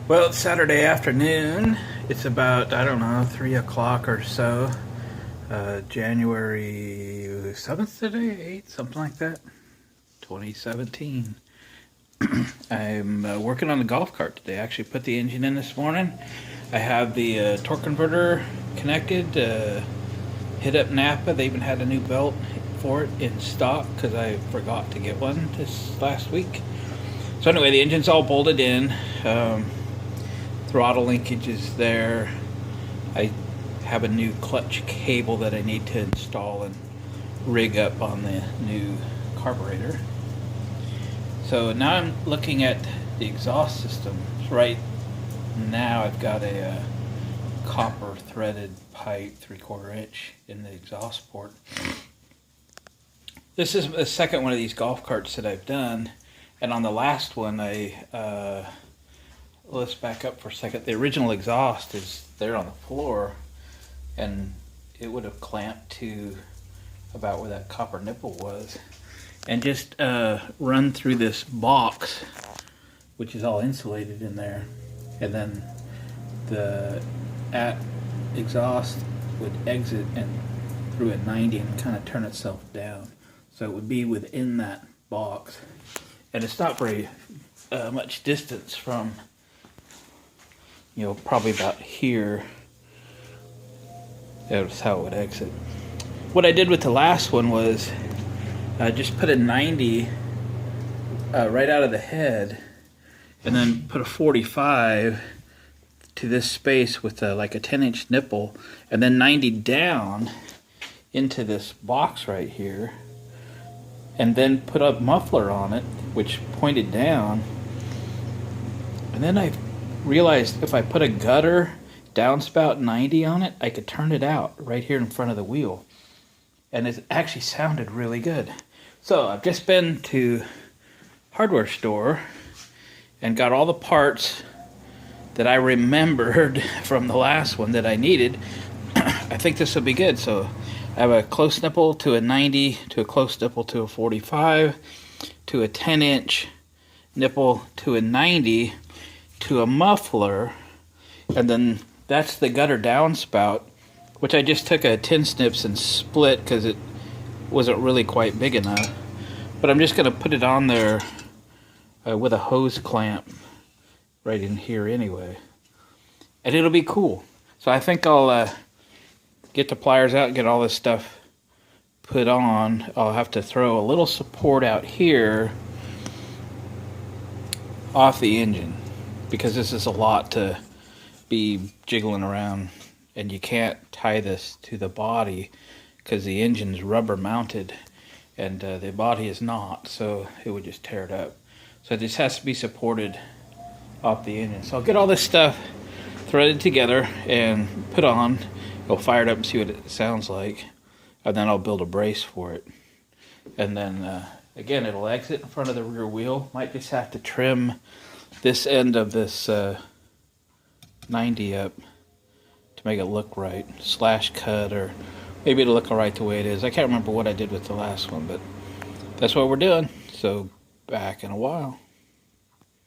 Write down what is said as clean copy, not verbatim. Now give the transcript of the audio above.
Well, it's Saturday afternoon. It's about, I don't know, 3 o'clock or so. January 7th today, 8th, something like that. 2017. I'm working on the golf cart today. I actually put the engine in this morning. I have the torque converter connected. Hit up Napa. They even had a new belt for it in stock because I forgot to get one this last week. So anyway, the engine's all bolted in. Throttle linkage is there. I have a new clutch cable that I need to install and rig up on the new carburetor. So now I'm looking at the exhaust system. Right now I've got a copper threaded pipe 3/4 inch in the exhaust port. This is the second one of these golf carts that I've done, and on the last one let's back up for a second. The original exhaust is there on the floor, and it would have clamped to about where that copper nipple was, and just run through this box, which is all insulated in there, and then the exhaust would exit and through a 90 and kind of turn itself down, so it would be within that box, and it's not very much distance from, probably about here. That's how it would exit. What I did with the last one was just put a 90 right out of the head, and then put a 45 to this space with like a 10-inch nipple, and then 90 down into this box right here, and then put a muffler on it which pointed down. And then I realized if I put a gutter downspout 90 on it, I could turn it out right here in front of the wheel, and it actually sounded really good. So I've just been to hardware store and got all the parts that I remembered from the last one that I needed. I think this will be good. So I have a close nipple to a 90, to a close nipple to a 45, to a 10-inch nipple to a 90, to a muffler, and then that's the gutter downspout, which I just took a 10 snips and split because it wasn't really quite big enough. But I'm just going to put it on there with a hose clamp right in here anyway, and it'll be cool. So I think I'll get the pliers out and get all this stuff put on. I'll have to throw a little support out here off the engine, because this is a lot to be jiggling around, and you can't tie this to the body because the engine's rubber mounted and the body is not, so it would just tear it up. So this has to be supported off the engine. So I'll get all this stuff threaded together and put on. We'll fire it up and see what it sounds like, and then I'll build a brace for it. And then again, it'll exit in front of the rear wheel. Might just have to trim this end of this 90 up to make it look right, slash cut, or maybe it'll look all right the way it is. I can't remember what I did with the last one, but that's what we're doing. So back in a while.